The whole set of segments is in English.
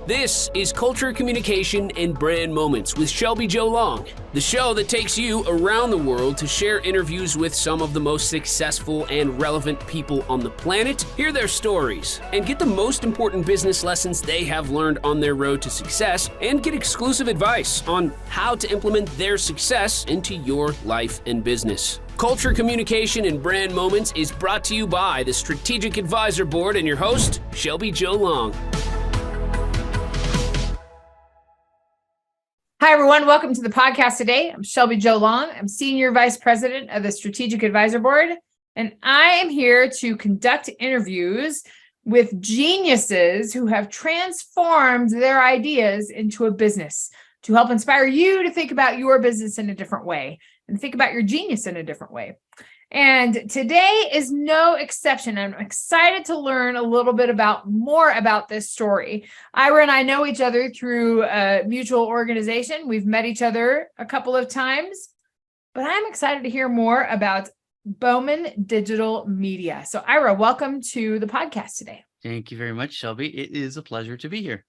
This is Culture, Communication, and Brand Moments with Shelby Joe Long, the show that takes you around the world to share interviews with some of the most successful and relevant people on the planet, hear their stories, and get the most important business lessons they have learned on their road to success, and get exclusive advice on how to implement their success into your life and business. Culture, Communication, and Brand Moments is brought to you by the Strategic Advisor Board and your host, Shelby Joe Long. Hi, everyone. Welcome to the podcast today. I'm Shelby Joe Long. I'm Senior Vice President of the Strategic Advisor Board, and I am here to conduct interviews with geniuses who have transformed their ideas into a business to help inspire you to think about your business in a different way and think about your genius in a different way. And today is no exception. I'm excited to learn a little bit more about this story. Ira and I know each other through a mutual organization. We've met each other a couple of times, but I'm excited to hear more about Bowman Digital Media. So Ira, welcome to the podcast today. Thank you very much, Shelby. It is a pleasure to be here.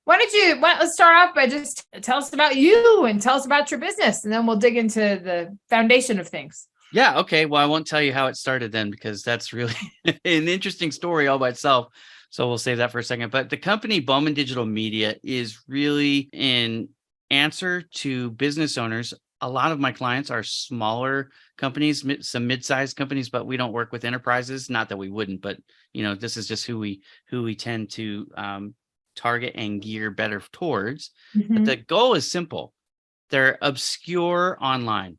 Let's start off by just tell us about you and tell us about your business, and then we'll dig into the foundation of things. Yeah. Okay. Well, I won't tell you how it started then, because that's really an interesting story all by itself. So we'll save that for a second. But the company Bowman Digital Media is really an answer to business owners. A lot of my clients are smaller companies, some mid-sized companies, but we don't work with enterprises. Not that we wouldn't, but this is just who we tend to target and gear better towards. Mm-hmm. But the goal is simple. They're obscure online.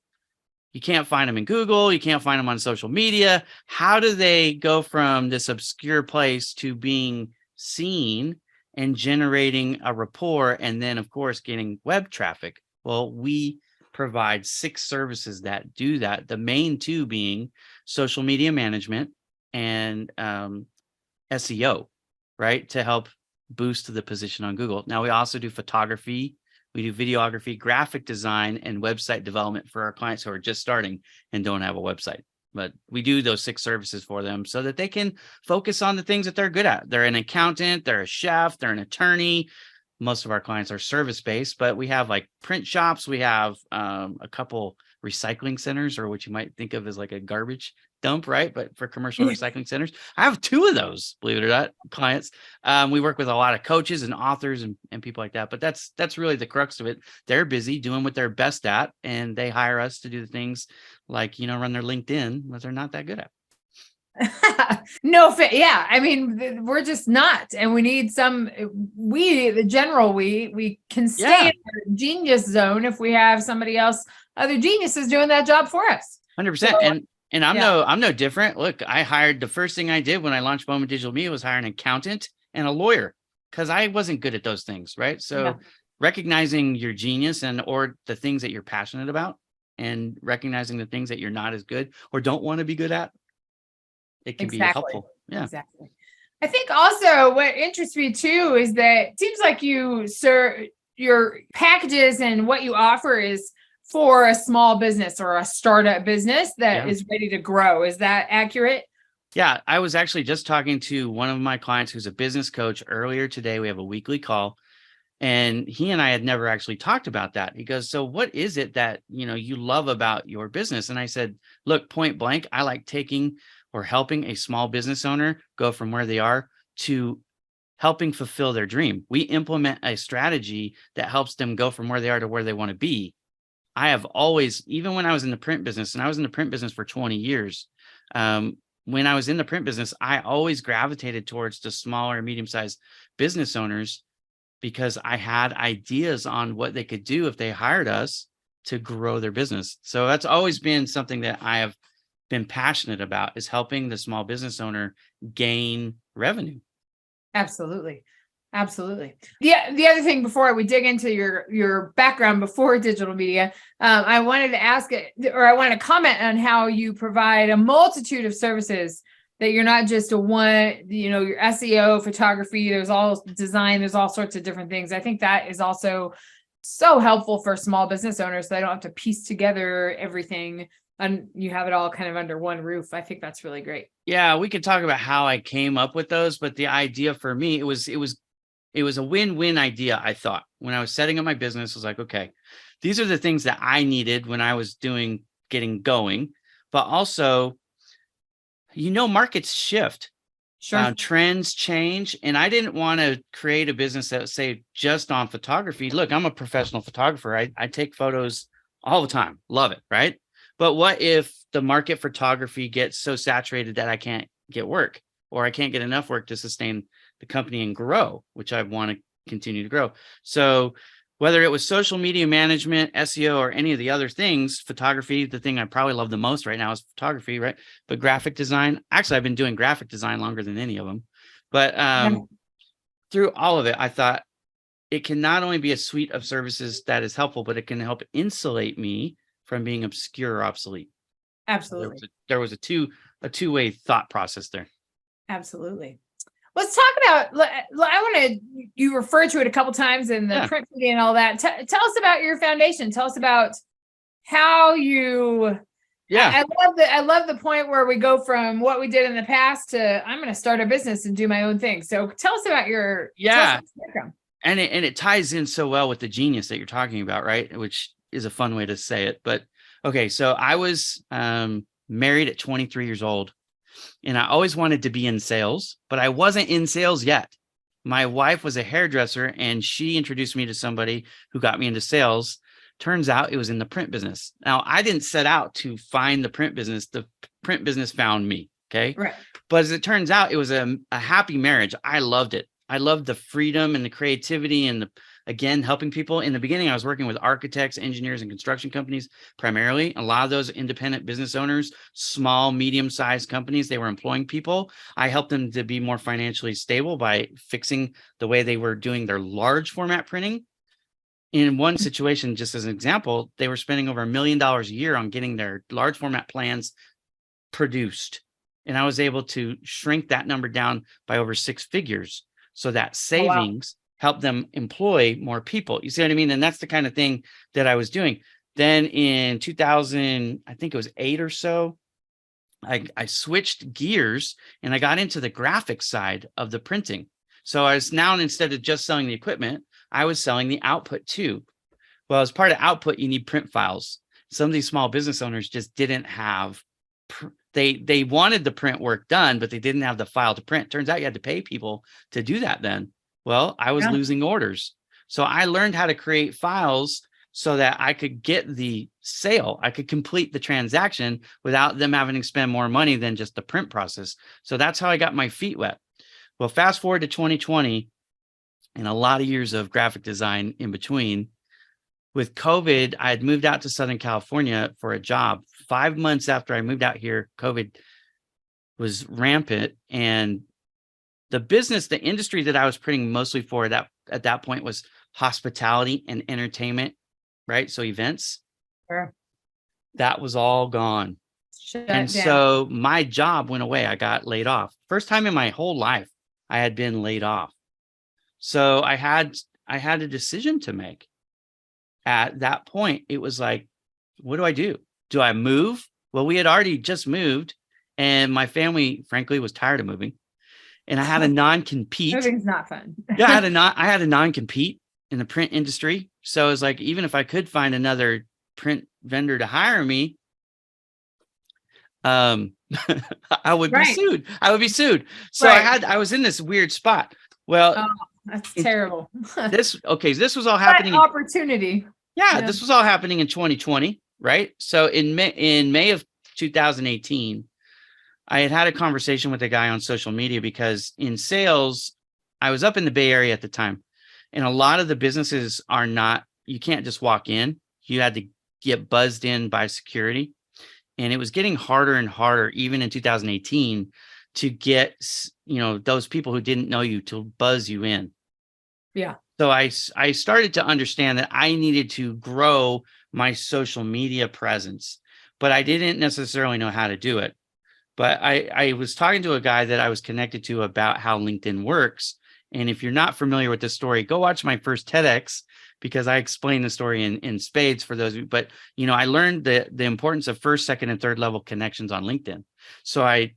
You can't find them in Google. You can't find them on social media. How do they go from this obscure place to being seen and generating a rapport, and then, of course, getting web traffic? Well, we provide 6 services that do that. The main 2 being social media management and SEO, right? To help boost the position on Google. Now, we also do photography. We do videography, graphic design, and website development for our clients who are just starting and don't have a website. But we do those 6 services for them so that they can focus on the things that they're good at. They're an accountant, they're a chef, they're an attorney. Most of our clients are service-based, but we have like print shops. We have a couple recycling centers, or what you might think of as like a garbage dump, right? But for commercial recycling centers, I have 2 of those, believe it or not, clients. We work with a lot of coaches and authors and people like that, but that's really the crux of it. They're busy doing what they're best at, and they hire us to do the things like, run their LinkedIn, but they're not that good at. Yeah. I mean, we're just not, and we need we can stay in our genius zone if we have other geniuses doing that job for us. 100%. So, and I'm no different. Look, the first thing I did when I launched Bowman Digital Media was hire an accountant and a lawyer, because I wasn't good at those things, right? So recognizing your genius or the things that you're passionate about, and recognizing the things that you're not as good or don't want to be good at, it can be helpful. Yeah, exactly. I think also what interests me too is that it seems like your packages and what you offer is for a small business or a startup business that is ready to grow. Is that accurate? Yeah, I was actually just talking to one of my clients who's a business coach earlier today. We have a weekly call, and he and I had never actually talked about that. He goes, "So what is it that, you love about your business?" And I said, "Look, point blank, I like taking or helping a small business owner go from where they are to helping fulfill their dream. We implement a strategy that helps them go from where they are to where they want to be." I have always, even when I was in the print business, and I was in the print business for 20 years, when I was in the print business, I always gravitated towards the smaller and medium-sized business owners, because I had ideas on what they could do if they hired us to grow their business. So that's always been something that I have been passionate about, is helping the small business owner gain revenue. Absolutely. Yeah. The other thing before we dig into your background before digital media, I wanted to comment on how you provide a multitude of services, that you're not just your SEO, photography, there's all design, there's all sorts of different things. I think that is also so helpful for small business owners, so they don't have to piece together everything, and you have it all kind of under one roof. I think that's really great. Yeah, we could talk about how I came up with those, but the idea for me, it was it was a win-win idea. I thought when I was setting up my business, I was like, okay, these are the things that I needed when I was getting going, but also, markets shift. Sure. Trends change, and I didn't want to create a business that was, say, just on photography. Look, I'm a professional photographer. I take photos all the time. Love it, right? But what if the market photography gets so saturated that I can't get work, or I can't get enough work to sustain the company and grow, which I want to continue to grow. So whether it was social media management, SEO, or any of the other things, photography, the thing I probably love the most right now is photography, right? But graphic design, actually, I've been doing graphic design longer than any of them. But through all of it, I thought it can not only be a suite of services that is helpful, but it can help insulate me from being obscure or obsolete. Absolutely. There was a two-way thought process there. Absolutely. Let's talk about, you refer to it a couple times in the print media and all that. Tell us about your foundation. Tell us about how you, I love the point where we go from what we did in the past to I'm going to start a business and do my own thing. So tell us about your, background. And it ties in so well with the genius that you're talking about, right? Which is a fun way to say it. But okay, so I was married at 23 years old. And I always wanted to be in sales, but I wasn't in sales yet. My wife was a hairdresser, and she introduced me to somebody who got me into sales. Turns out it was in the print business. Now, I didn't set out to find the print business. The print business found me. Okay. Right. But as it turns out, it was a happy marriage. I loved it. I loved the freedom and the creativity and again, helping people. In the beginning, I was working with architects, engineers, and construction companies primarily. A lot of those independent business owners, small, medium-sized companies, they were employing people. I helped them to be more financially stable by fixing the way they were doing their large format printing. In one situation, just as an example, they were spending over $1 million a year on getting their large format plans produced. And I was able to shrink that number down by over 6 figures. So that savings help them employ more people. You see what I mean? And that's the kind of thing that I was doing. Then in 2000, I think it was 8 or so, I switched gears and I got into the graphic side of the printing. So I was now, instead of just selling the equipment, I was selling the output too. Well, as part of output, you need print files. Some of these small business owners just didn't have, they wanted the print work done, but they didn't have the file to print. Turns out you had to pay people to do that then. Well, I was losing orders. So I learned how to create files so that I could get the sale. I could complete the transaction without them having to spend more money than just the print process. So that's how I got my feet wet. Well, fast forward to 2020 and a lot of years of graphic design in between. With COVID, I had moved out to Southern California for a job. 5 months after I moved out here, COVID was rampant, and the industry that I was printing mostly for at that point was hospitality and entertainment, right? So events. Sure. That was all gone. Shut And down. so my job went away. I got laid off. First time in my whole life I had been laid off. So I had a decision to make. At that point, it was like, what do I do? Do I move? Well, we had already just moved, and my family, frankly, was tired of moving. And I had a non-compete. Moving's not fun. Yeah, I had a non-compete in the print industry. So it's like, even if I could find another print vendor to hire me, I would be sued. I would be sued. So I was in this weird spot. Well, that's terrible. This was all happening. Opportunity. Yeah, this was all happening in 2020, right? So in May of 2018, I had a conversation with a guy on social media because in sales, I was up in the Bay Area at the time, and a lot of the businesses you can't just walk in. You had to get buzzed in by security, and it was getting harder and harder, even in 2018, to get, those people who didn't know you to buzz you in. Yeah. So I started to understand that I needed to grow my social media presence, but I didn't necessarily know how to do it. But I was talking to a guy that I was connected to about how LinkedIn works. And if you're not familiar with this story, go watch my first TEDx, because I explain the story in spades for those of you. But, I learned the importance of first, second, and third level connections on LinkedIn. So I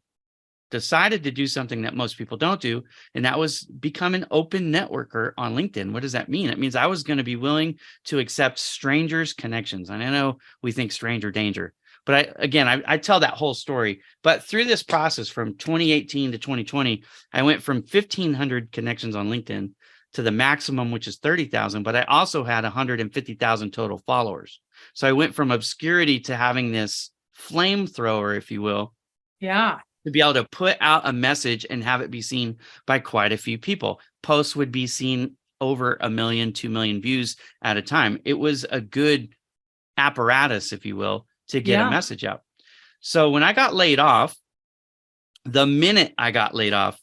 decided to do something that most people don't do, and that was become an open networker on LinkedIn. What does that mean? It means I was going to be willing to accept strangers' connections. And I know we think stranger danger, but I tell that whole story. But through this process from 2018 to 2020, I went from 1,500 connections on LinkedIn to the maximum, which is 30,000, but I also had 150,000 total followers. So I went from obscurity to having this flamethrower, if you will. Yeah. To be able to put out a message and have it be seen by quite a few people. Posts would be seen over 1 million, 2 million views at a time. It was a good apparatus, if you will, to get a message out. So when I got laid off, the minute I got laid off,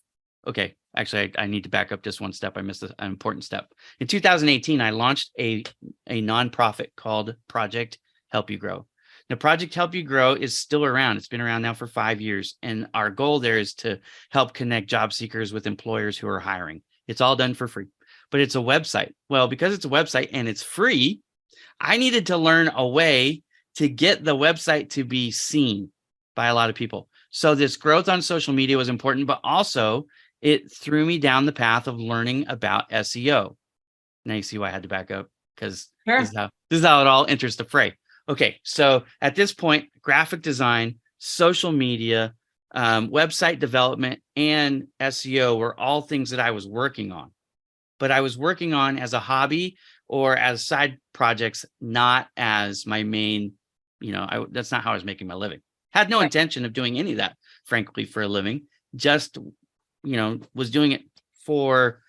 okay, actually, I need to back up just one step. I missed an important step. In 2018, I launched a nonprofit called Project Help You Grow. Now, Project Help You Grow is still around. It's been around now for 5 years. And our goal there is to help connect job seekers with employers who are hiring. It's all done for free, but it's a website. Well, because it's a website and it's free, I needed to learn a way to get the website to be seen by a lot of people. So this growth on social media was important, but also it threw me down the path of learning about SEO. Now you see why I had to back up, because this is how it all enters the fray. Okay, so at this point, graphic design, social media, website development, and SEO were all things that I was working on. But I was working on as a hobby or as side projects, not as my main, that's not how I was making my living. Had no intention of doing any of that, frankly, for a living. Just, was doing it for,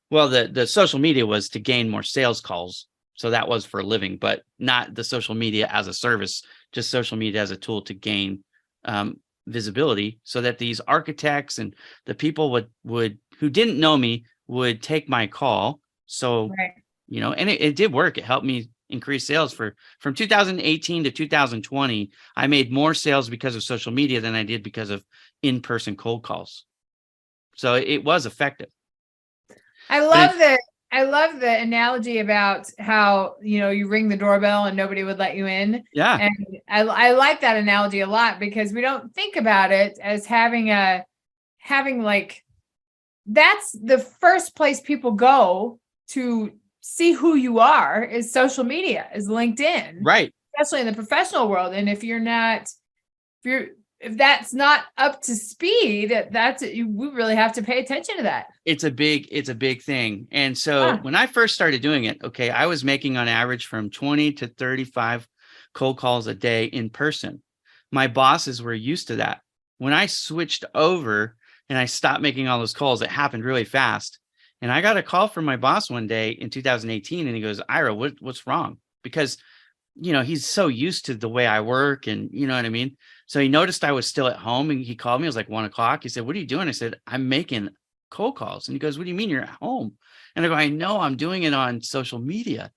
well, the social media was to gain more sales calls. So that was for a living, but not the social media as a service, just social media as a tool to gain visibility, so that these architects and the people would who didn't know me would take my call. So, and it did work. It helped me increase sales from 2018 to 2020. I made more sales because of social media than I did because of in-person cold calls. So it was effective. I love the analogy about how, you ring the doorbell and nobody would let you in. Yeah. And I like that analogy a lot, because we don't think about it as having that's the first place people go to see who you are, is social media, is LinkedIn. Right. Especially in the professional world. And if that's not up to speed, we really have to pay attention to that. It's a big thing. And so when I first started doing it, okay, I was making on average from 20 to 35 cold calls a day in person. My bosses were used to that. When I switched over and I stopped making all those calls, it happened really fast. And I got a call from my boss one day in 2018, and he goes, "Ira, what's wrong?" Because he's so used to the way I work, and you know what I mean? So he noticed I was still at home, and he called me. It was like 1:00. He said, "What are you doing?" I said, "I'm making cold calls." And he goes, "What do you mean you're at home?" And I go, "I know, I'm doing it on social media."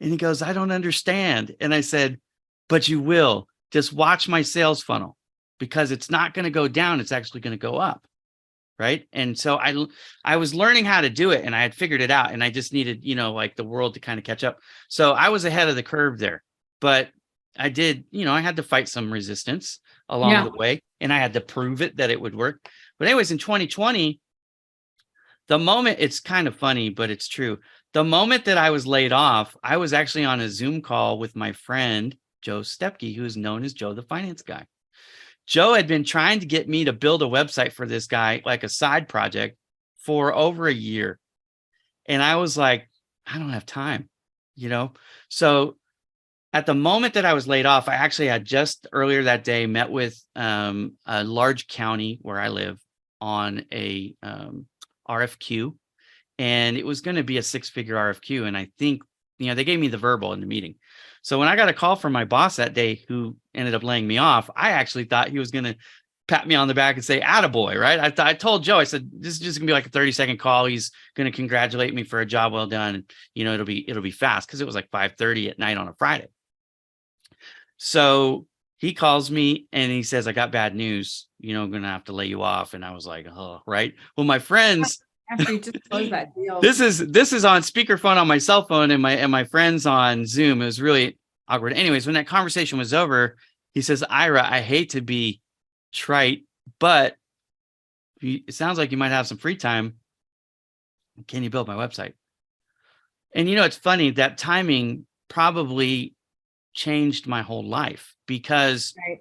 And he goes, "I don't understand." And I said, "But you will. Just watch my sales funnel, because it's not going to go down. It's actually going to go up." Right. And so I was learning how to do it, and I had figured it out, and I just needed, like the world to kind of catch up. So I was ahead of the curve there. But I did, I had to fight some resistance along the way, and I had to prove it that it would work. But anyways, in 2020, the moment, it's kind of funny, but it's true. The moment that I was laid off, I was actually on a Zoom call with my friend, Joe Stepke, who is known as Joe the Finance Guy. Joe had been trying to get me to build a website for this guy, like a side project, for over a year. And I was like, I don't have time, So at the moment that I was laid off, I actually had just earlier that day met with a large county where I live on a RFQ, and it was going to be a 6-figure RFQ. And I think, they gave me the verbal in the meeting. So when I got a call from my boss that day, who ended up laying me off, I actually thought he was going to pat me on the back and say, "Attaboy," right? I told Joe, I said, "This is just gonna be like a 30-second call. He's going to congratulate me for a job well done. And, it'll be fast," because it was like 5:30 at night on a Friday. So he calls me and he says, "I got bad news. I'm going to have to lay you off." And I was like, "Oh, right." Well, my friends, After you just closed that deal. This is on speakerphone on my cell phone, and my friends on Zoom. It was really awkward. Anyways, when that conversation was over, he says, "Ira, I hate to be trite, but it sounds like you might have some free time. Can you build my website? And it's funny, that timing probably changed my whole life, because Right.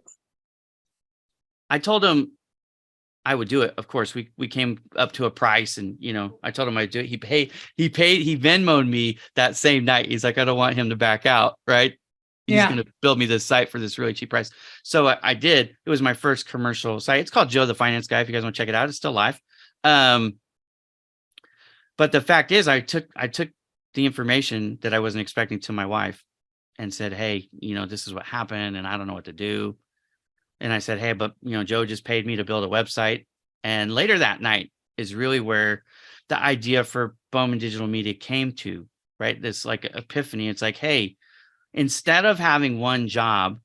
I told him I would do it. Of course, we came up to a price, and I told him I'd do it. He Venmo'd me that same night. He's like, I don't want him to back out, right? He's Yeah. going to build me this site for this really cheap price. So I did. It was my first commercial site. It's called Joe the Finance Guy. If you guys want to check it out, it's still live. But the fact is, I took the information that I wasn't expecting to my wife and said, hey, this is what happened, and I don't know what to do. And I said, hey, but Joe just paid me to build a website. And later that night is really where the idea for Bowman Digital Media came to, right? This like epiphany. It's like, hey, instead of having one job,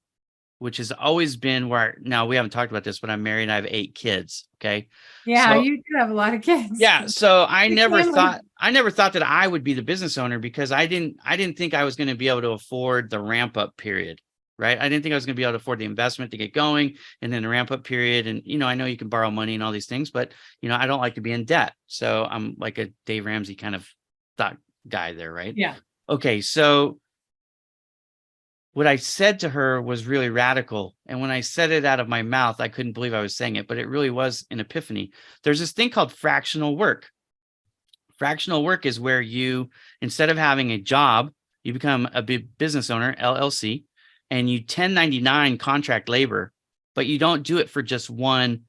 which has always been where, now we haven't talked about this, but I'm married and I have 8 kids. Okay. Yeah, So, you do have a lot of kids. yeah. So I Big never family. thought that I would be the business owner, because I didn't think I was going to be able to afford the ramp up period. Right. I didn't think I was going to be able to afford the investment to get going, and then the ramp up period. And, I know you can borrow money and all these things, but, I don't like to be in debt. So I'm like a Dave Ramsey kind of thought guy there. Right. Yeah. Okay. So what I said to her was really radical. And when I said it out of my mouth, I couldn't believe I was saying it, but it really was an epiphany. There's this thing called fractional work. Fractional work is where you, instead of having a job, you become a big business owner, LLC, and you 1099 contract labor, but you don't do it for just one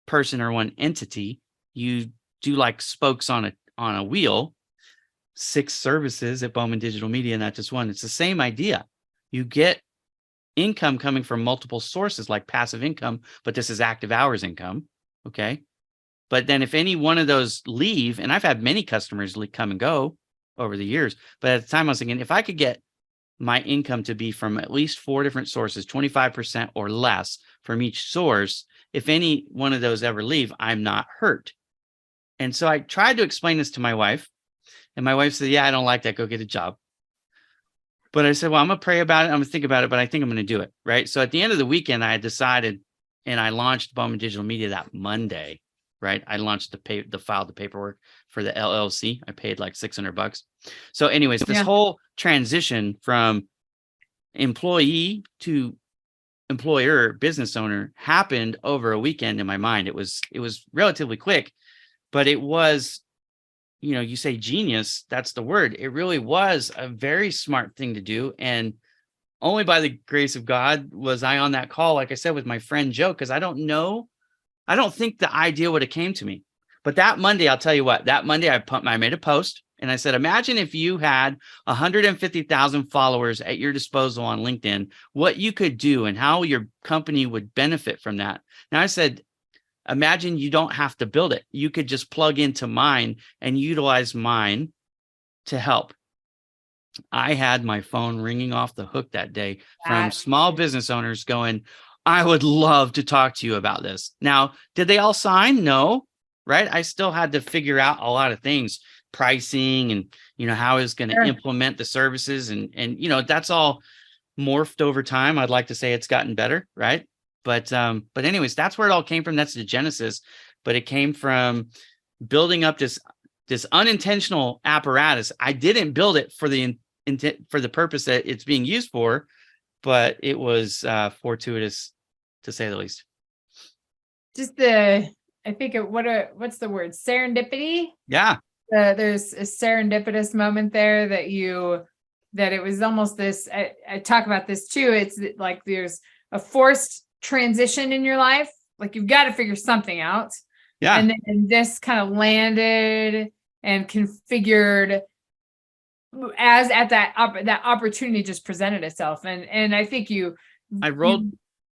person or one entity. You do like spokes on a wheel, 6 services at Bowman Digital Media, not just one. It's the same idea. You get income coming from multiple sources, like passive income, but this is active hours income. Okay. But then if any one of those leave, and I've had many customers come and go over the years, but at the time I was thinking, if I could get my income to be from at least 4 different sources, 25% or less from each source, if any one of those ever leave, I'm not hurt. And so I tried to explain this to my wife, and my wife said, yeah, I don't like that. Go get a job. But I said, well, I'm going to pray about it. I'm going to think about it, but I think I'm going to do it. Right. So at the end of the weekend, I decided, and I launched Bowman Digital Media that Monday. Right. I launched filed the paperwork for the LLC. I paid like $600. So anyways, this whole transition from employee to employer, business owner, happened over a weekend in my mind. It was relatively quick, but it was, you say genius, that's the word. It really was a very smart thing to do. And only by the grace of God was I on that call, like I said, with my friend Joe, because I don't think the idea would have came to me. But that Monday, I'll tell you what, that Monday I made a post, and I said, imagine if you had 150,000 followers at your disposal on LinkedIn, what you could do and how your company would benefit from that. Now I said, imagine you don't have to build it. You could just plug into mine and utilize mine to help. I had my phone ringing off the hook that day from small business owners going, I would love to talk to you about this. Now, did they all sign? No, right? I still had to figure out a lot of things, pricing and, how I was going to implement the services. And, that's all morphed over time. I'd like to say it's gotten better, right? But anyways, that's where it all came from. That's the genesis. But it came from building up this unintentional apparatus. I didn't build it for the purpose that it's being used for, but it was fortuitous, to say the least. Just what's the word? Serendipity. Yeah. There's a serendipitous moment there that it was almost this. I talk about this too. It's like there's a forced transition in your life. Like you've got to figure something out. Yeah. And then this kind of landed and configured as at that opportunity just presented itself. And I think you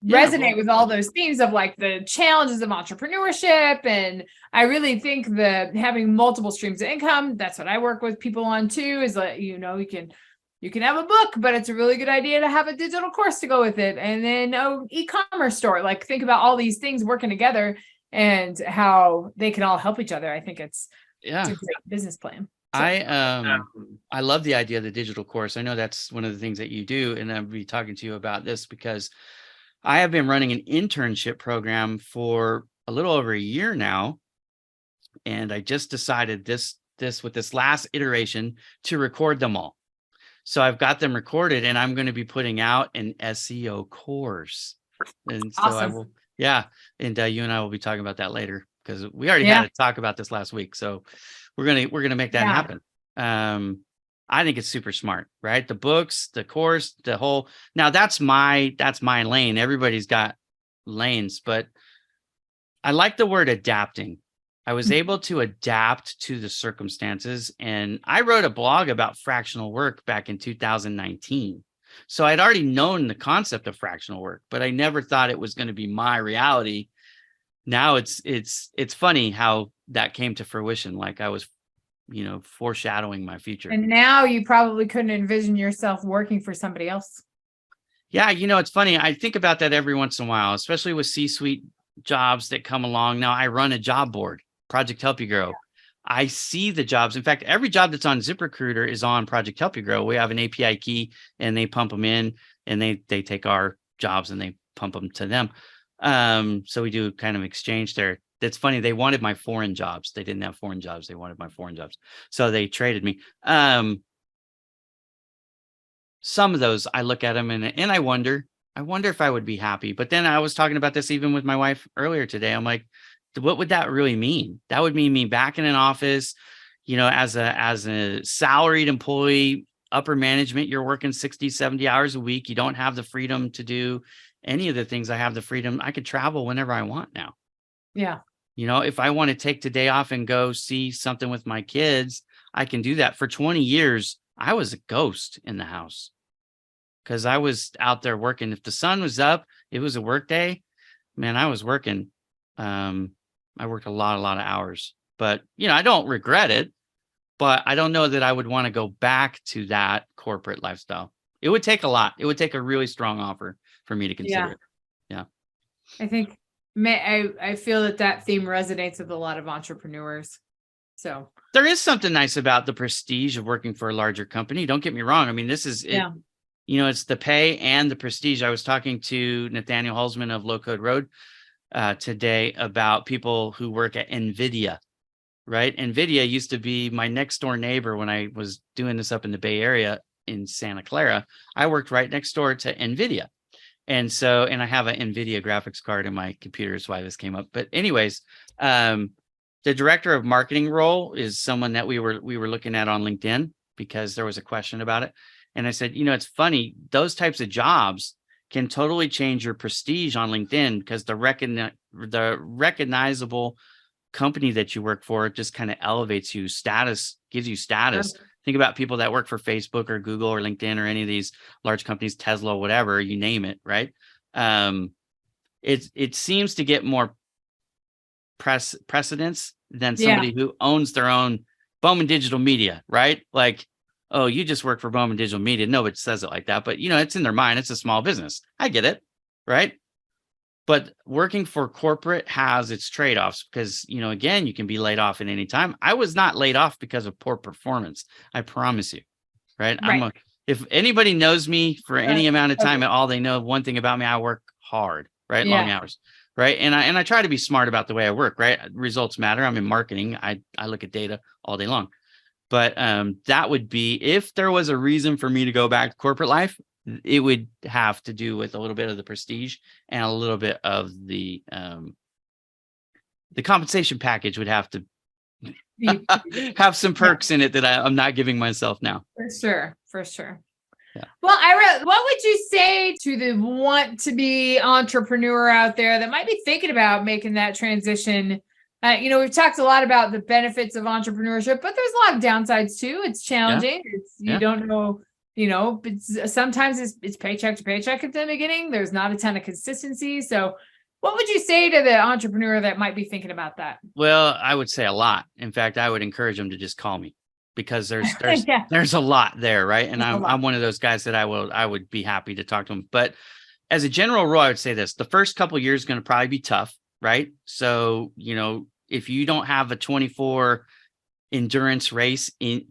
resonate with all those themes of like the challenges of entrepreneurship. And I really think that having multiple streams of income, that's what I work with people on too, is that, you can have a book, but it's a really good idea to have a digital course to go with it. And then e-commerce store, like think about all these things working together and how they can all help each other. I think it's a great business plan. So, I love the idea of the digital course. I know that's one of the things that you do, and I'll be talking to you about this because I have been running an internship program for a little over a year now. And I just decided with this last iteration to record them all. So I've got them recorded, and I'm going to be putting out an SEO course. And so I Awesome. will, yeah. And you and I will be talking about that later, because we already had a talk about this last week. So we're gonna make that happen. I think it's super smart, right? The books, the course, the whole. Now that's my lane. Everybody's got lanes, but I like the word adapting. I was able to adapt to the circumstances, and I wrote a blog about fractional work back in 2019. So I'd already known the concept of fractional work, but I never thought it was going to be my reality. Now it's funny how that came to fruition. Like I was, foreshadowing my future. And now you probably couldn't envision yourself working for somebody else. Yeah, it's funny. I think about that every once in a while, especially with C-suite jobs that come along. Now I run a job board, Project Help You Grow. I see the jobs. In fact, every job that's on ZipRecruiter is on Project Help You Grow. We have an API key, and they pump them in, and they take our jobs and they pump them to them. So we do kind of exchange there. That's funny. They wanted my foreign jobs. They didn't have foreign jobs. They wanted my foreign jobs. So they traded me. Some of those I look at them and I wonder if I would be happy. But then I was talking about this even with my wife earlier today. I'm like, what would that really mean? That would mean me back in an office, as a salaried employee, upper management. You're working 60, 70 hours a week. You don't have the freedom to do any of the things I have the freedom. I could travel whenever I want now. Yeah. If I want to take the day off and go see something with my kids, I can do that. For 20 years, I was a ghost in the house because I was out there working. If the sun was up, it was a work day, man, I was working. I worked a lot of hours, but I don't regret it, but I don't know that I would want to go back to that corporate lifestyle. It would take a lot. It would take a really strong offer for me to consider it. Yeah. I think I feel that theme resonates with a lot of entrepreneurs. So there is something nice about the prestige of working for a larger company. Don't get me wrong. I mean, this is it. It's the pay and the prestige. I was talking to Nathaniel Holzman of Low Code Road today about people who work at NVIDIA, right? NVIDIA used to be my next door neighbor when I was doing this up in the Bay Area in Santa Clara. I worked right next door to NVIDIA. And I have an NVIDIA graphics card in my computer. That's why this came up. But anyways, the director of marketing role is someone that we were looking at on LinkedIn because there was a question about it. And I said, it's funny, those types of jobs can totally change your prestige on LinkedIn because the recognizable company that you work for just kind of elevates you, gives you status. Think about people that work for Facebook or Google or LinkedIn or any of these large companies, Tesla, whatever, you name it, right? It seems to get more precedence than somebody who owns their own Bowman Digital Media, right? Like, oh, you just work for Bowman Digital Media. Nobody says it like that, but it's in their mind. It's a small business. I get it, right? But working for corporate has its trade-offs because, again, you can be laid off at any time. I was not laid off because of poor performance. I promise you, right? If anybody knows me for any amount of time at all, they know one thing about me. I work hard, right? Long hours, right? And I try to be smart about the way I work, right? Results matter. I'm in marketing. I look at data all day long. But that would be, if there was a reason for me to go back to corporate life, it would have to do with a little bit of the prestige and a little bit of the compensation package would have to have some perks in it that I'm not giving myself now. For sure. Yeah. Well, Ira, what would you say to the want to be entrepreneur out there that might be thinking about making that transition? We've talked a lot about the benefits of entrepreneurship, but there's a lot of downsides too. It's challenging. You don't know, sometimes it's paycheck to paycheck at the beginning. There's not a ton of consistency. So what would you say to the entrepreneur that might be thinking about that? Well, I would say a lot. In fact, I would encourage them to just call me because there's a lot there, right? And I'm one of those guys that I would be happy to talk to them. But as a general rule, I would say this: the first couple of years is going to probably be tough, right? So, if you don't have a 24 month endurance race in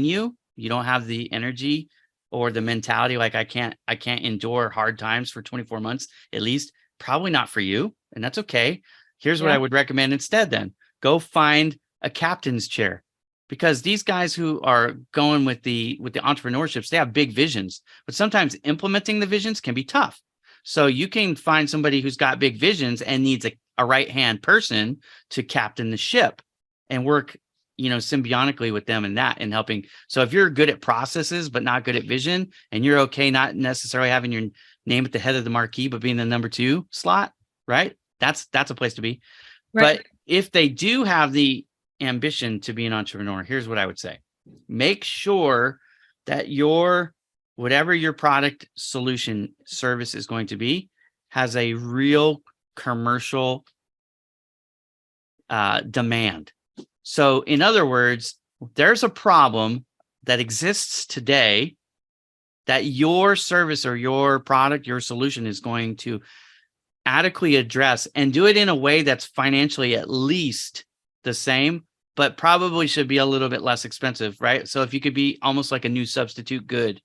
you, you don't have the energy or the mentality like I can't endure hard times for 24 months at least. Probably not for you. and that's okay. Here's what I would recommend instead then. Go find a captain's chair, because these guys who are going with the entrepreneurships, they have big visions, but sometimes implementing the visions can be tough. So you can find somebody who's got big visions and needs a right-hand person to captain the ship and work, symbiotically with them in that and helping. So if you're good at processes, but not good at vision, and you're okay not necessarily having your name at the head of the marquee, but being the number 2 slot, right? That's a place to be. Right. But if they do have the ambition to be an entrepreneur, here's what I would say. Make sure that whatever your product, solution, service is going to be, has a real commercial demand. So in other words, there's a problem that exists today that your service or your product, your solution is going to adequately address, and do it in a way that's financially at least the same, but probably should be a little bit less expensive, right? So if you could be almost like a new substitute good,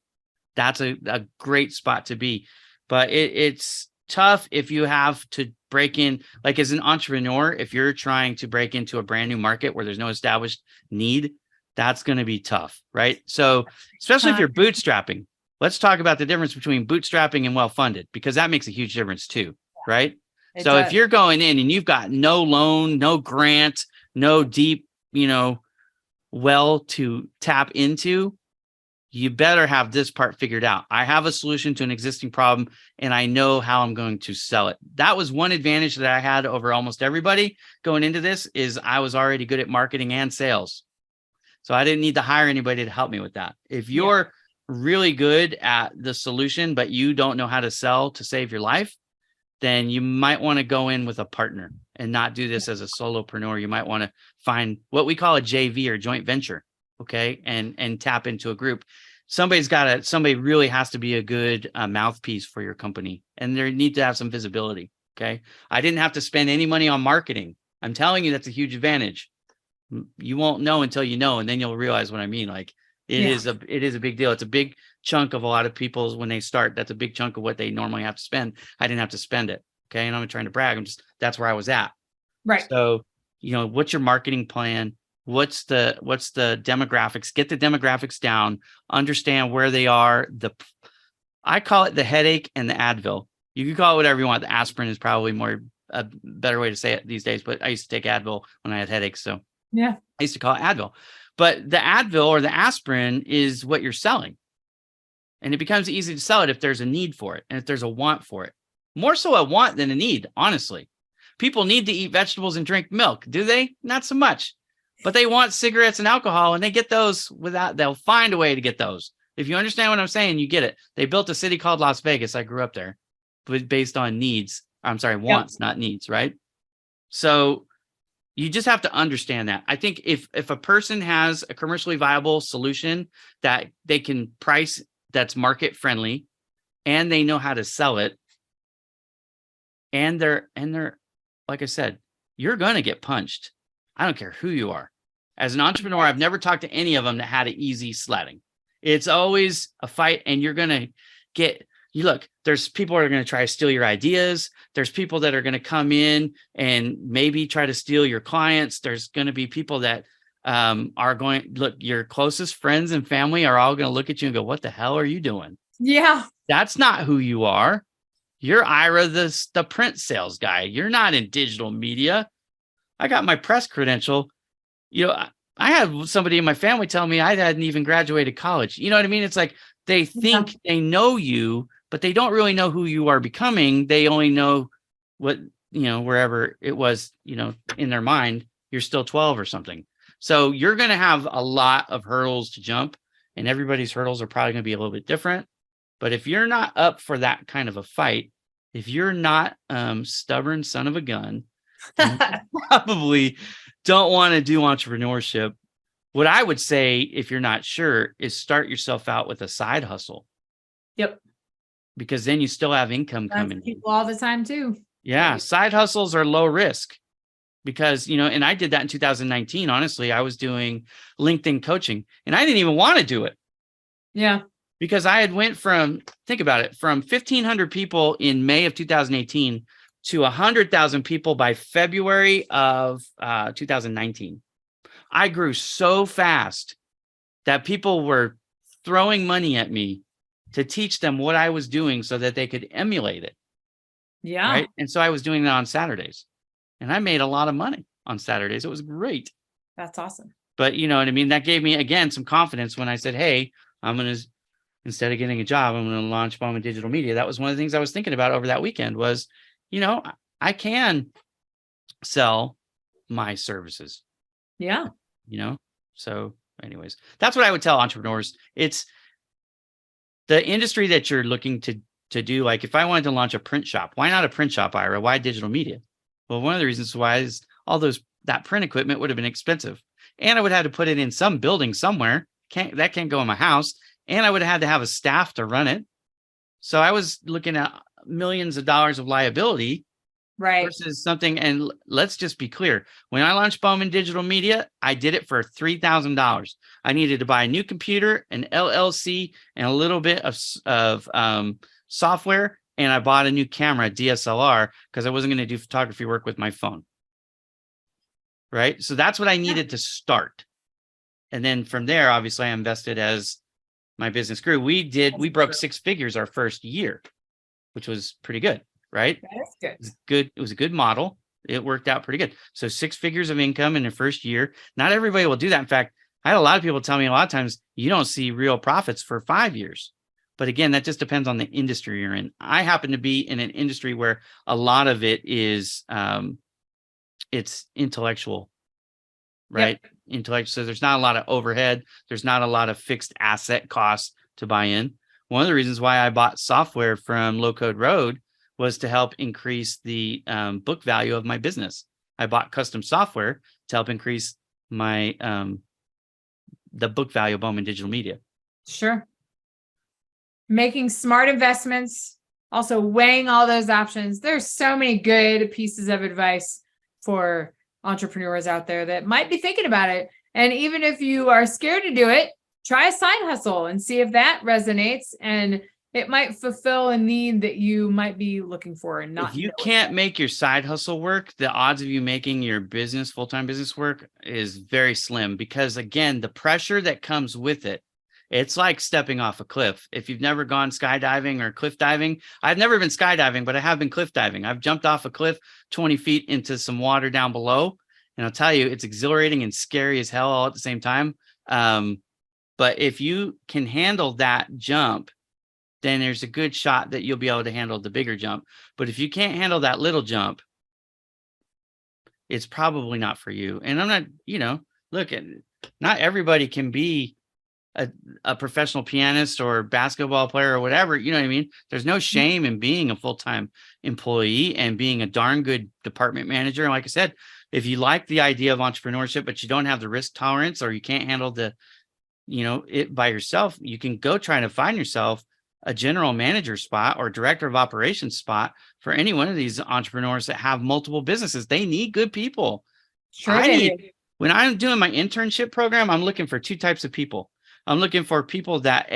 that's a great spot to be. But it's tough if you have to break in, like as an entrepreneur, if you're trying to break into a brand new market where there's no established need, that's going to be tough, right? So especially if you're bootstrapping, let's talk about the difference between bootstrapping and well-funded, because that makes a huge difference too, right? So if you're going in and you've got no loan, no grant, no deep, well to tap into, you better have this part figured out. I have a solution to an existing problem and I know how I'm going to sell it. That was one advantage that I had over almost everybody going into this, is I was already good at marketing and sales. So I didn't need to hire anybody to help me with that. If you're really good at the solution, but you don't know how to sell to save your life, then you might want to go in with a partner and not do this as a solopreneur. You might want to find what we call a JV or joint venture. Okay. And tap into a group. Somebody really has to be a good mouthpiece for your company, and they need to have some visibility. Okay. I didn't have to spend any money on marketing. I'm telling you, that's a huge advantage. You won't know until you know, and then you'll realize what I mean. Like it is a big deal. It's a big chunk of a lot of people's when they start. That's a big chunk of what they normally have to spend. I didn't have to spend it. Okay. And I'm not trying to brag. That's where I was at. Right. So, what's your marketing plan? What's the demographics? Get the demographics down, understand where they are. I call it the headache and the Advil. You can call it whatever you want. The aspirin is probably a better way to say it these days, but I used to take Advil when I had headaches. So I used to call it Advil. But the Advil or the aspirin is what you're selling. And it becomes easy to sell it if there's a need for it and if there's a want for it. More so a want than a need, honestly. People need to eat vegetables and drink milk. Do they? Not so much. But they want cigarettes and alcohol, and they get those they'll find a way to get those. If you understand what I'm saying, you get it. They built a city called Las Vegas. I grew up there, but based on wants, not needs, right? So you just have to understand that. I think if a person has a commercially viable solution that they can price, that's market friendly, and they know how to sell it, and they're like I said, you're going to get punched. I don't care who you are. As an entrepreneur, I've never talked to any of them that had it easy sledding. It's always a fight, and you're going to there's people that are going to try to steal your ideas. There's people that are going to come in and maybe try to steal your clients. There's going to be people that your closest friends and family are all going to look at you and go, what the hell are you doing? Yeah. That's not who you are. You're Ira, the print sales guy. You're not in digital media. I got my press credential. I had somebody in my family tell me I hadn't even graduated college. You know what I mean? It's like they think they know you, but they don't really know who you are becoming. They only know what, wherever it was, in their mind, you're still 12 or something. So you're going to have a lot of hurdles to jump, and everybody's hurdles are probably going to be a little bit different. But if you're not up for that kind of a fight, if you're not stubborn son of a gun, you probably don't want to do entrepreneurship. What I would say, if you're not sure, is start yourself out with a side hustle. Yep. Because then you still have income coming. People all the time too. Yeah. Side hustles are low risk because, and I did that in 2019. Honestly, I was doing LinkedIn coaching and I didn't even want to do it. Yeah. Because I had went from 1,500 people in May of 2018 to 100,000 people by February of 2019. I grew so fast that people were throwing money at me to teach them what I was doing so that they could emulate it. Yeah. Right. And so I was doing that on Saturdays, and I made a lot of money on Saturdays. It was great. That's awesome. But you know what I mean? That gave me, again, some confidence when I said, hey, instead of getting a job, I'm going to launch Bowman Digital Media. That was one of the things I was thinking about over that weekend was, I can sell my services. Yeah. So anyways, that's what I would tell entrepreneurs. It's the industry that you're looking to do. Like if I wanted to launch a print shop, why not a print shop, Ira? Why digital media? Well, one of the reasons why is that print equipment would have been expensive, and I would have to put it in some building somewhere. That can't go in my house, and I would have had to have a staff to run it. So I was looking at millions of dollars of liability. Right. Versus something, and let's just be clear. When I launched Bowman Digital Media, I did it for $3,000. I needed to buy a new computer, an LLC, and a little bit of software, and I bought a new camera, DSLR, because I wasn't going to do photography work with my phone. Right? So that's what I needed to start. And then from there, obviously, I invested as my business grew. We broke six figures our first year, which was pretty good. Right? That's good. It was good. It was a good model. It worked out pretty good. So 6 figures of income in the first year. Not everybody will do that. In fact, I had a lot of people tell me a lot of times you don't see real profits for 5 years. But again, that just depends on the industry you're in. I happen to be in an industry where a lot of it is it's intellectual, right? Yep. Intellectual. So there's not a lot of overhead. There's not a lot of fixed asset costs to buy in. One of the reasons why I bought software from Low Code Road was to help increase the book value of my business. I bought custom software to help increase my the book value of Bowman Digital Media. Sure. Making smart investments, also weighing all those options. There's so many good pieces of advice for entrepreneurs out there that might be thinking about it. And even if you are scared to do it, try a side hustle and see if that resonates, and it might fulfill a need that you might be looking for. And not, if you can't make your side hustle work, the odds of you making your business, full-time business work is very slim, because again, the pressure that comes with it, it's like stepping off a cliff. If you've never gone skydiving or cliff diving, I've never been skydiving, but I have been cliff diving. I've jumped off a cliff 20 feet into some water down below. And I'll tell you, it's exhilarating and scary as hell all at the same time. But if you can handle that jump, then there's a good shot that you'll be able to handle the bigger jump. But if you can't handle that little jump, it's probably not for you. And I'm not, look, not everybody can be a professional pianist or basketball player or whatever. You know what I mean? There's no shame in being a full-time employee and being a darn good department manager. And like I said, if you like the idea of entrepreneurship, but you don't have the risk tolerance, or you can't handle it by yourself, you can go try to find yourself a general manager spot or director of operations spot for any one of these entrepreneurs that have multiple businesses. They need good people. Sure. When I'm doing my internship program, I'm looking for two types of people. I'm looking for people that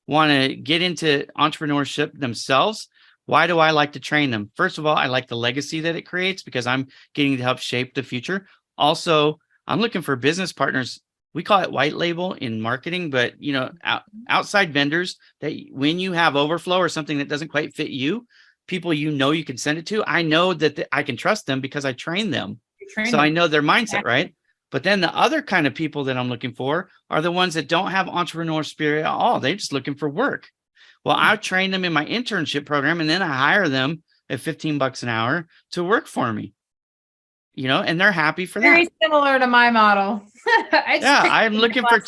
want to get into entrepreneurship themselves. Why do I like to train them? First of all, I like the legacy that it creates because I'm getting to help shape the future. Also, I'm looking for business partners. We call it white label in marketing, but outside vendors that when you have overflow or something that doesn't quite fit you, people you can send it to. I know that I can trust them because I train them. I know their mindset, right? But then the other kind of people that I'm looking for are the ones that don't have entrepreneur spirit at all. They're just looking for work. Well, I train them in my internship program, and then I hire them at $15 an hour to work for me. And they're happy for that. Very similar to my model. I'm looking for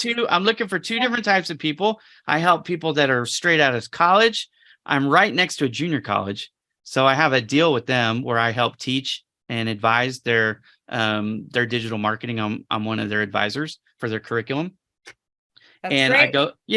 two different types of people. I help people that are straight out of college. I'm right next to a junior college, so I have a deal with them where I help teach and advise their digital marketing. I'm one of their advisors for their curriculum. That's great.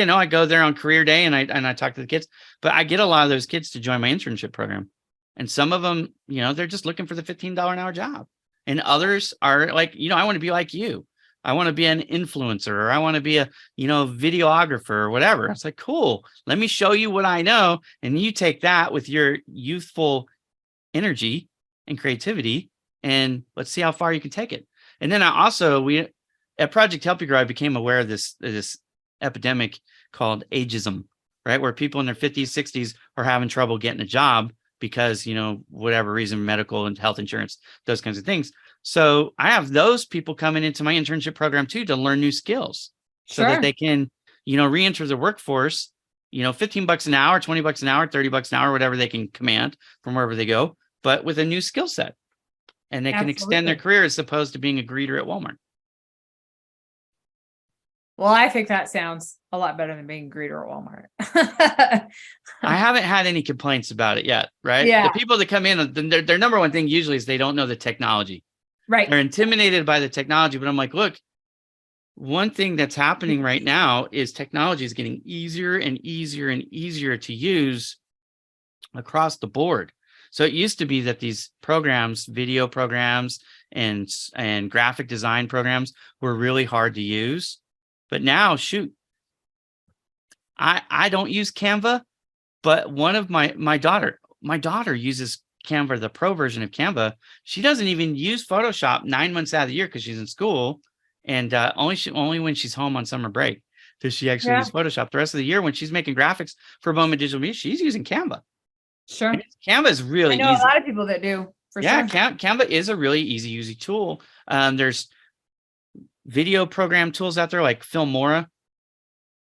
I go there on career day and I talk to the kids, but I get a lot of those kids to join my internship program. And some of them, they're just looking for the $15 an hour job. And others are like, I want to be like you. I want to be an influencer, or I want to be a, videographer or whatever. It's like, cool. Let me show you what I know. And you take that with your youthful energy and creativity, and let's see how far you can take it. And then we at Project Help You Grow, I became aware of this epidemic called ageism, right? Where people in their 50s, 60s are having trouble getting a job because, whatever reason, medical and health insurance, those kinds of things. So I have those people coming into my internship program too, to learn new skills so that they can, re-enter the workforce, $15 an hour, $20 an hour, $30 an hour, whatever they can command from wherever they go, but with a new skill set. And they can extend their career as opposed to being a greeter at Walmart. Well, I think that sounds a lot better than being a greeter at Walmart. I haven't had any complaints about it yet, right? Yeah. The people that come in, their number one thing usually is they don't know the technology. Right. They're intimidated by the technology, but I'm like, look, one thing that's happening right now is technology is getting easier and easier and easier to use across the board. So it used to be that these programs, video programs and graphic design programs, were really hard to use. But now, shoot, I don't use Canva, but one of my daughter uses Canva, the pro version of Canva. She doesn't even use Photoshop 9 months out of the year because she's in school, and only when she's home on summer break does she actually use Photoshop. The rest of the year, when she's making graphics for Bowman Digital Media, she's using Canva. Sure. And Canva is really easy. I know a lot of people that do. For sure. Canva is a really easy tool. There's video program tools out there like Filmora.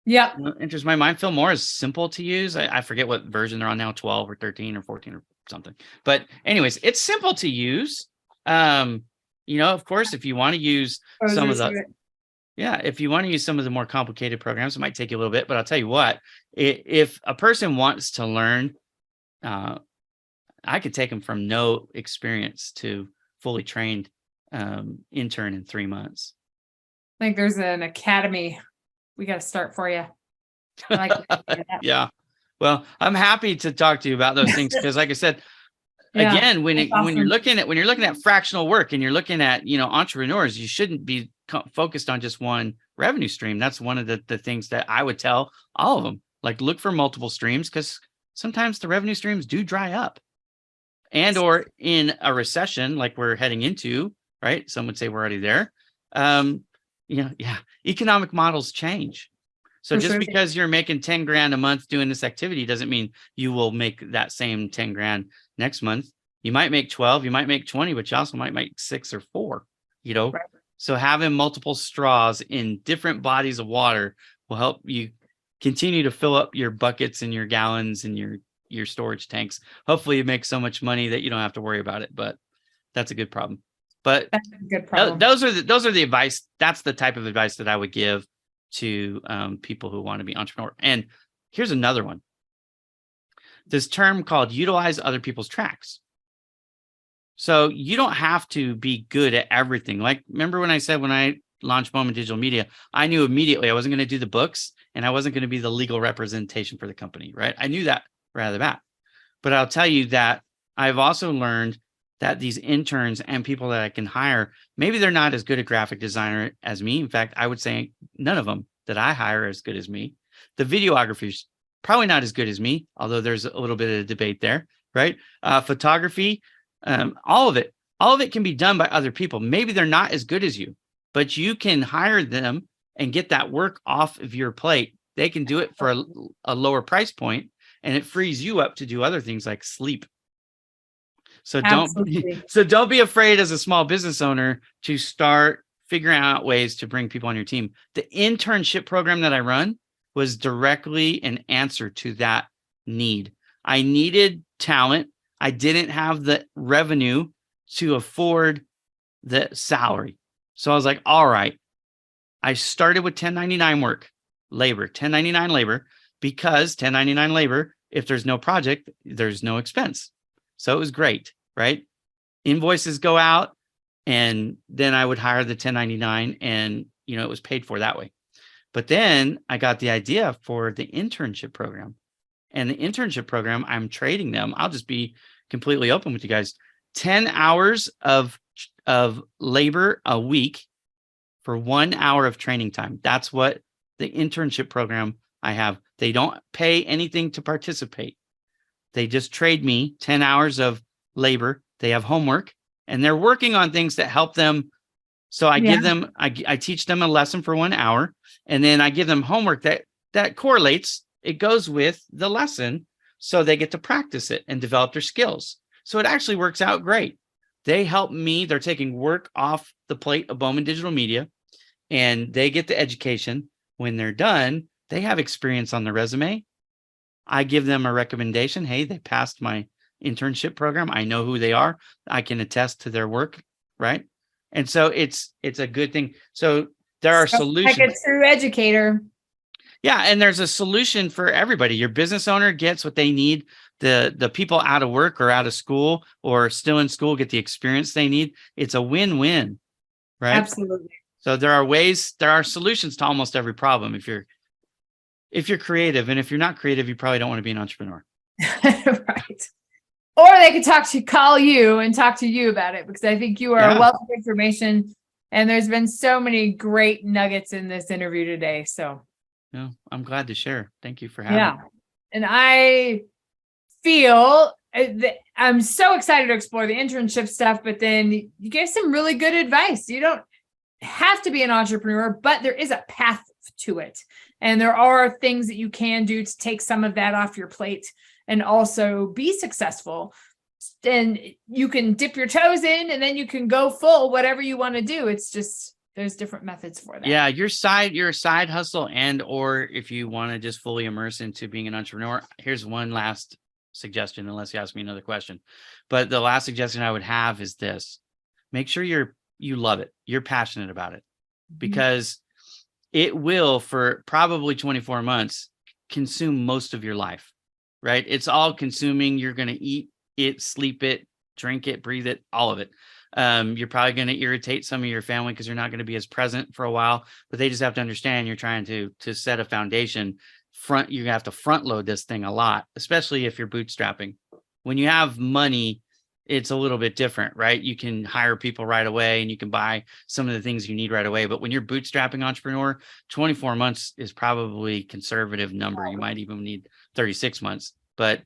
Yeah. Enters my mind. Filmora is simple to use. I forget what version they're on now, 12 or 13 or 14 or something. But anyways, it's simple to use. Of course, if you want to use some of the more complicated programs, it might take you a little bit, but I'll tell you what, if a person wants to learn, I could take them from no experience to fully trained intern in 3 months. I think there's an academy we got to start for you. Yeah. Well, I'm happy to talk to you about those things because, like I said, again, when you're looking at fractional work and you're looking at entrepreneurs, you shouldn't be focused on just one revenue stream. That's one of the things that I would tell all of them. Like, look for multiple streams, because sometimes the revenue streams do dry up, or in a recession like we're heading into, right? Some would say we're already there. Economic models change. So just because you're making 10 grand a month doing this activity doesn't mean you will make that same 10 grand next month. You might make 12, you might make 20, but you also might make 6 or 4, Right. So having multiple straws in different bodies of water will help you continue to fill up your buckets and your gallons and your storage tanks. Hopefully you make so much money that you don't have to worry about it, but that's a good problem. But that's a good problem. Those are the advice. That's the type of advice that I would give to people who want to be entrepreneur. And here's another one. This term called utilize other people's tracks. So you don't have to be good at everything. Like, remember when I said when I launched Bowman Digital Media, I knew immediately I wasn't going to do the books and I wasn't going to be the legal representation for the company, right? I knew that right out of the bat. But I'll tell you that I've also learned that these interns and people that I can hire, maybe they're not as good a graphic designer as me. In fact, I would say none of them that I hire are as good as me. The videographers, probably not as good as me, although there's a little bit of debate there, right? Photography, all of it can be done by other people. Maybe they're not as good as you, but you can hire them and get that work off of your plate. They can do it for a lower price point, and it frees you up to do other things like sleep. So don't be afraid as a small business owner to start figuring out ways to bring people on your team. The internship program that I run was directly an answer to that need. I needed talent. I didn't have the revenue to afford the salary. So I was like, all right. I started with 1099 labor, 1099 labor, because 1099 labor, if there's no project, there's no expense. So it was great, right? Invoices go out, and then I would hire the 1099, and it was paid for that way. But then I got the idea for the internship program. And the internship program, I'm trading them. I'll just be completely open with you guys. 10 hours of labor a week for 1 hour of training time. That's what the internship program I have. They don't pay anything to participate. They just trade me 10 hours of labor. they have homework, and they're working on things that help them. So I give them, I teach them a lesson for 1 hour, and then I give them homework that correlates. It goes with the lesson, so they get to practice it and develop their skills. So it actually works out great. They help me. They're taking work off the plate of Bowman Digital Media, and they get the education. When they're done, they have experience on the resume. I give them a recommendation. Hey, they passed my internship program. I know who they are. I can attest to their work, right? And so it's a good thing. So there are solutions. Like a true educator. Yeah, and there's a solution for everybody. Your business owner gets what they need. The people out of work or out of school or still in school get the experience they need. It's a win-win, right? Absolutely. So there are solutions to almost every problem if you're creative. And if you're not creative, you probably don't want to be an entrepreneur. Right. Or they could call you and talk to you about it, because I think you are a wealth of information, and there's been so many great nuggets in this interview today. So no, I'm glad to share. Thank you for having me. And I feel that I'm so excited to explore the internship stuff, but then you gave some really good advice. You don't have to be an entrepreneur, but there is a path to it. And there are things that you can do to take some of that off your plate and also be successful. And you can dip your toes in, and then you can go full, whatever you want to do. It's just, there's different methods for that. Yeah, your side hustle, and or if you want to just fully immerse into being an entrepreneur, here's one last suggestion, unless you ask me another question. But the last suggestion I would have is this: make sure you love it, you're passionate about it, because it will, for probably 24 months, consume most of your life, right? It's all consuming. You're going to eat it, sleep it, drink it, breathe it, all of it. You're probably going to irritate some of your family because you're not going to be as present for a while, but they just have to understand you're trying to set a foundation. You have to front load this thing a lot, especially if you're bootstrapping. When you have money, it's a little bit different, right? You can hire people right away and you can buy some of the things you need right away. But when you're bootstrapping entrepreneur, 24 months is probably conservative number. You might even need 36 months. But,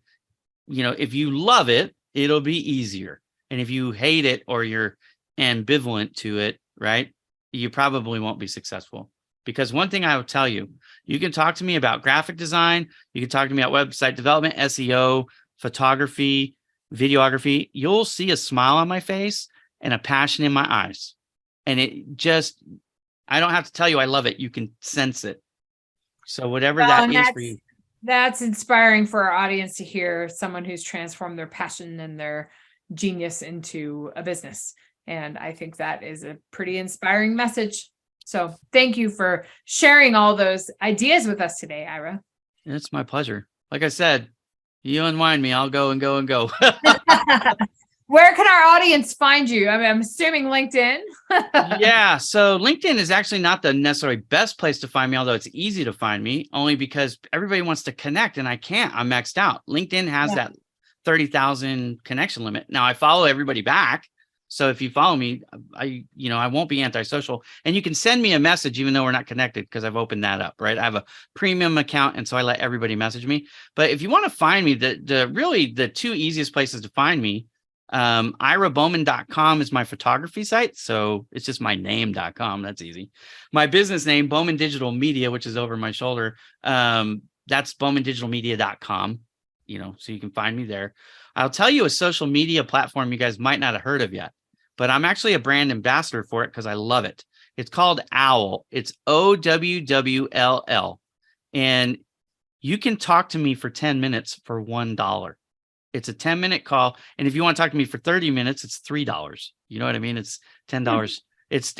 if you love it, it'll be easier. And if you hate it or you're ambivalent to it, right, you probably won't be successful. Because one thing I will tell you, you can talk to me about graphic design. You can talk to me about website development, SEO, photography, videography. You'll see a smile on my face and a passion in my eyes. And I don't have to tell you I love it. You can sense it. So whatever that is for you. That's inspiring for our audience to hear someone who's transformed their passion and their genius into a business. And I think that is a pretty inspiring message. So thank you for sharing all those ideas with us today, Ira. It's my pleasure. Like I said, you unwind me, I'll go and go and go. Where can our audience find you? I'm assuming LinkedIn. Yeah. So LinkedIn is actually not the necessarily best place to find me, although it's easy to find me, only because everybody wants to connect and I can't. I'm maxed out. LinkedIn has that 30,000 connection limit. Now I follow everybody back. So if you follow me, I won't be antisocial, and you can send me a message even though we're not connected, because I've opened that up, right? I have a premium account, and so I let everybody message me. But if you want to find me, the two easiest places to find me, irabowman.com is my photography site. So it's just my name.com. That's easy. My business name, Bowman Digital Media, which is over my shoulder. That's bowmandigitalmedia.com, so you can find me there. I'll tell you a social media platform you guys might not have heard of yet, but I'm actually a brand ambassador for it because I love it. It's called OWL. It's OWWLL. And you can talk to me for 10 minutes for $1. It's a 10-minute call. And if you want to talk to me for 30 minutes, it's $3. You know what I mean? It's $10. It's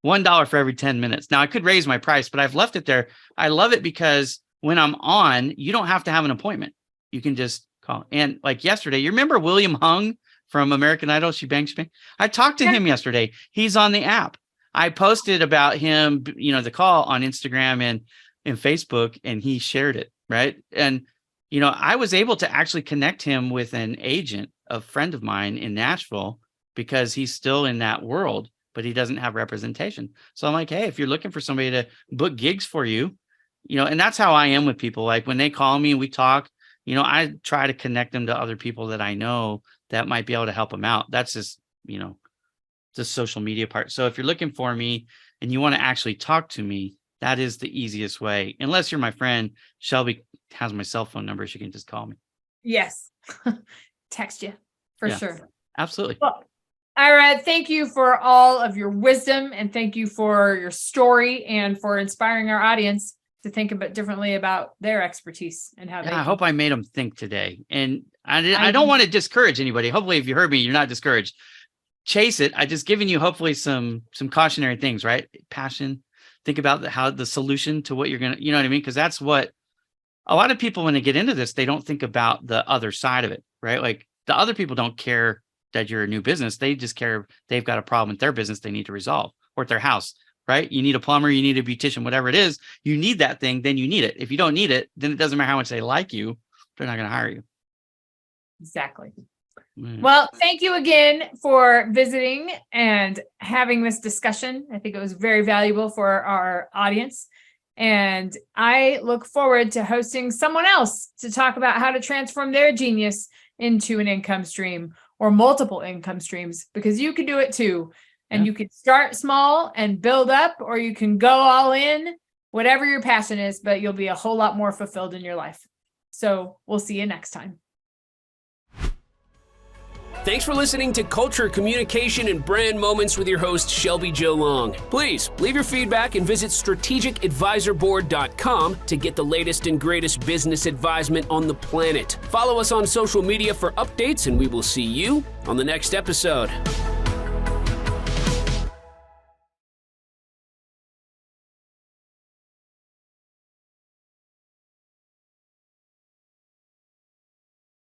$1 for every 10 minutes. Now I could raise my price, but I've left it there. I love it because when I'm on, you don't have to have an appointment. You can just call. And like yesterday, you remember William Hung from American Idol? She Bang. I talked to him yesterday. He's on the app. I posted about him, the call on Instagram and Facebook, and he shared it. Right. And, I was able to actually connect him with an agent, a friend of mine in Nashville, because he's still in that world, but he doesn't have representation. So I'm like, hey, if you're looking for somebody to book gigs for you, and that's how I am with people. Like when they call me and we talk, I try to connect them to other people that I know that might be able to help them out. That's just, the social media part. So if you're looking for me and you want to actually talk to me, that is the easiest way. Unless you're my friend, Shelby has my cell phone number. She can just call me. Yes. Text you for sure. Absolutely. Well, Ira, thank you for all of your wisdom, and thank you for your story and for inspiring our audience to think differently about their expertise and how they. I hope I made them think today. And I don't want to discourage anybody. Hopefully, if you heard me, you're not discouraged. Chase it. I just given you hopefully some cautionary things, right? Passion. Think about how the solution to what you're going to, you know what I mean? Because that's what a lot of people, when they get into this, they don't think about the other side of it, right? Like the other people don't care that you're a new business. They just care they've got a problem with their business they need to resolve, or at their house, right? You need a plumber, you need a beautician, whatever it is, you need that thing, then you need it. If you don't need it, then it doesn't matter how much they like you, they're not going to hire you. Exactly. Well, thank you again for visiting and having this discussion. I think it was very valuable for our audience. And I look forward to hosting someone else to talk about how to transform their genius into an income stream or multiple income streams, because you can do it too. And you can start small and build up, or you can go all in, whatever your passion is, but you'll be a whole lot more fulfilled in your life. So we'll see you next time. Thanks for listening to Culture, Communication, and Brand Moments with your host, Shelby Joe Long. Please leave your feedback and visit strategicadvisorboard.com to get the latest and greatest business advisement on the planet. Follow us on social media for updates, and we will see you on the next episode.